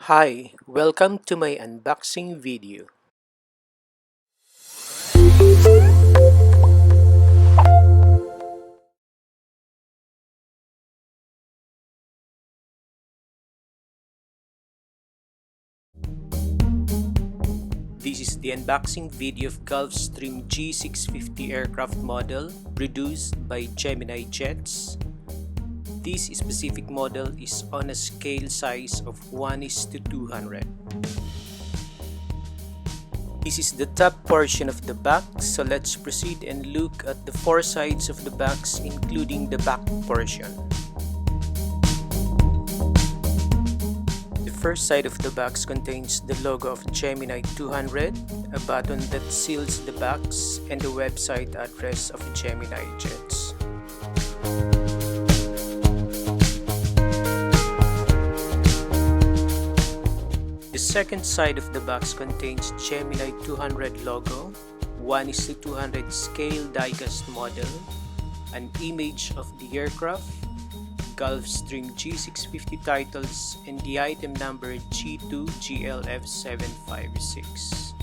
Hi, welcome to my unboxing video. This is the unboxing video of Gulfstream G650 aircraft model produced by GeminiJet. This specific model is on a scale size of 1:200. This is the top portion of the box, so let's proceed and look at the four sides of the box including the back portion. The first side of the box contains the logo of Gemini 200, a button that seals the box, and the website address of GeminiJet. The second side of the box contains Gemini 200 logo, 1:200 scale diecast model, an image of the aircraft, Gulfstream G650 titles, and the item number G2GLF756.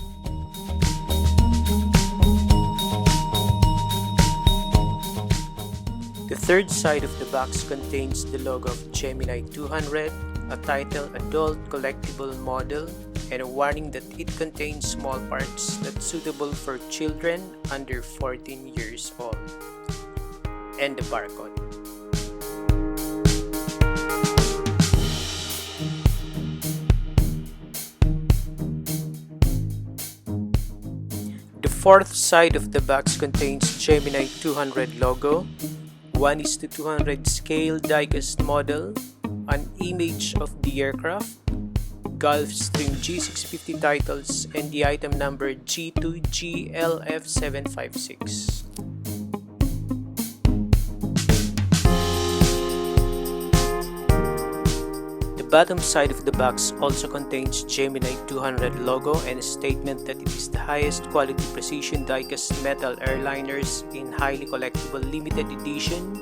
The third side of the box contains the logo of Gemini 200, a title Adult Collectible Model, and a warning that it contains small parts that's suitable for children under 14 years old, and the barcode. The fourth side of the box contains Gemini 200 logo, 1:200 scale diecast model, an image of the aircraft, Gulfstream G650 titles, and the item number G2GLF756. The bottom side of the box also contains Gemini 200 logo and a statement that it is the highest quality precision diecast metal airliners in highly collectible limited edition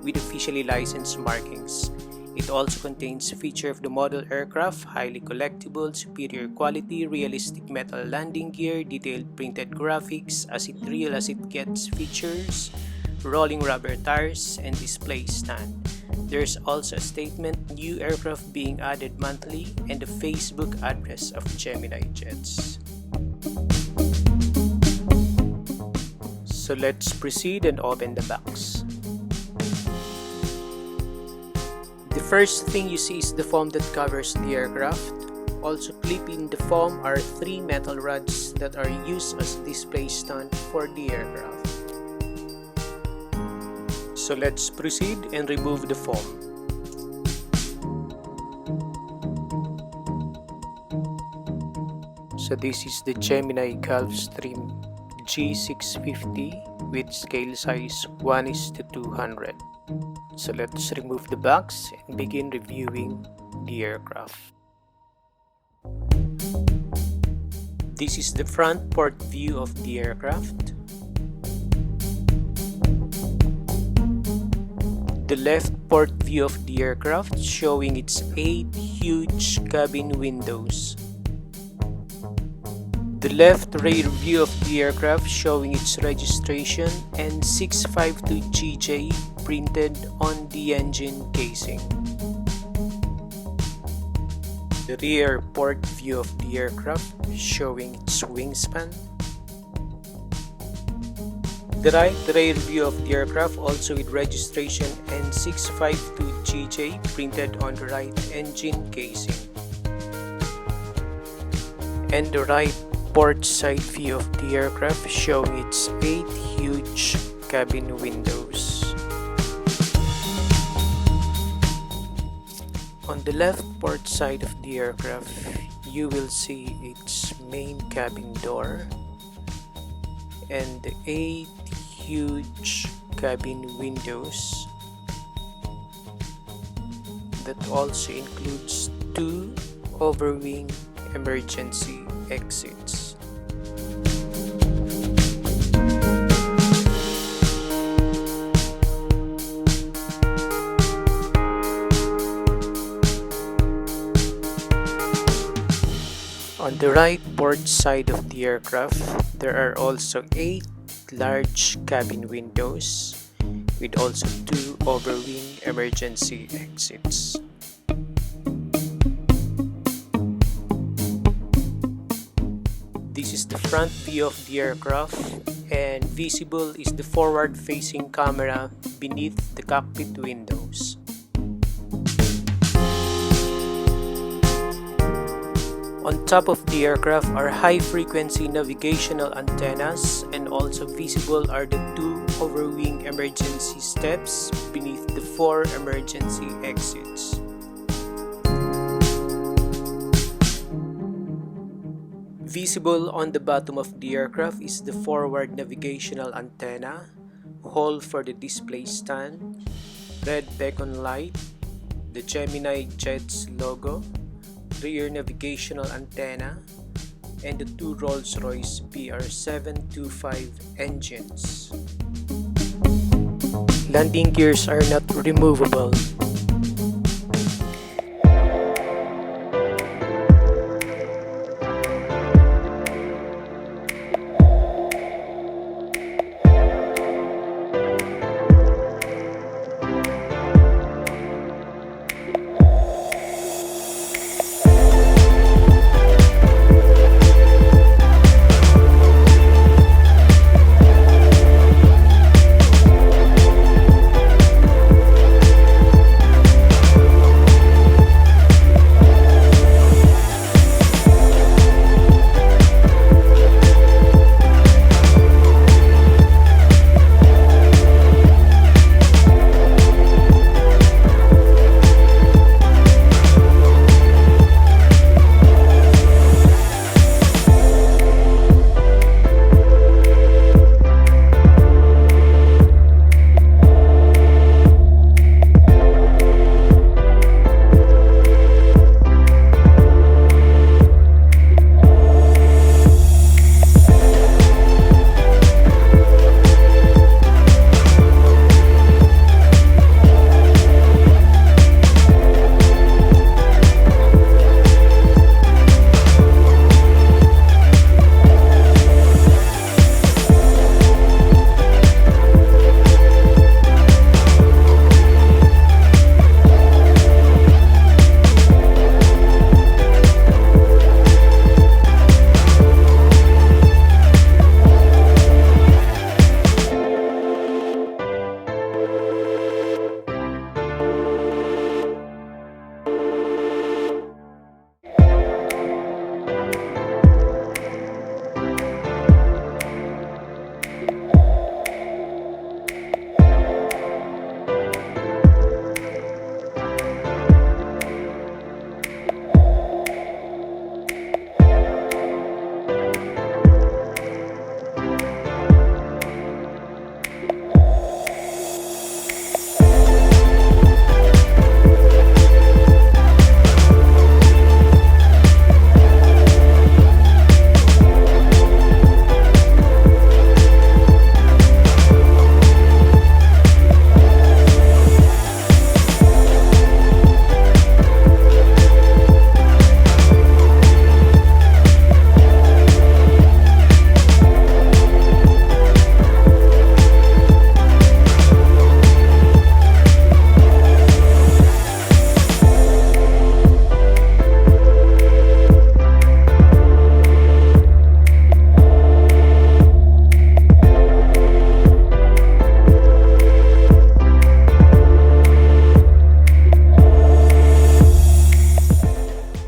with officially licensed markings. It also contains a feature of the model aircraft, highly collectible, superior quality, realistic metal landing gear, detailed printed graphics, as it real as it gets features, rolling rubber tires, and display stand. There's also a statement, new aircraft being added monthly, and the Facebook address of GeminiJet. So let's proceed and open the box. The first thing you see is the foam that covers the aircraft. Also clipping the foam are three metal rods that are used as display stand for the aircraft. So let's proceed and remove the foam. So this is the Gemini Gulfstream G650 with scale size 1:200. So let's remove the box and begin reviewing the aircraft. This is the front port view of the aircraft. The left port view of the aircraft showing its 8 huge cabin windows. The left rear view of the aircraft showing its registration and 652GJ printed on the engine casing. The rear port view of the aircraft showing its wingspan. The right rear view of the aircraft also with registration and 652GJ printed on the right engine casing. And the right port side view of the aircraft showing its 8 huge cabin windows. On the left port side of the aircraft, you will see its main cabin door and the 8 huge cabin windows that also includes 2 overwing emergency exits. On the right port side of the aircraft, there are also 8 large cabin windows with also 2 overwing emergency exits. This is the front view of the aircraft, and visible is the forward-facing camera beneath the cockpit windows. On top of the aircraft are high-frequency navigational antennas, and also visible are the 2 overwing emergency steps beneath the 4 emergency exits. Visible on the bottom of the aircraft is the forward navigational antenna, hole for the display stand, red beacon light, the GeminiJet's logo, rear navigational antenna, and the 2 Rolls-Royce PR725 engines. Landing gears are not removable.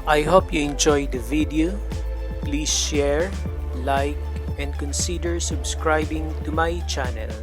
I hope you enjoyed the video. Please share, like, and consider subscribing to my channel.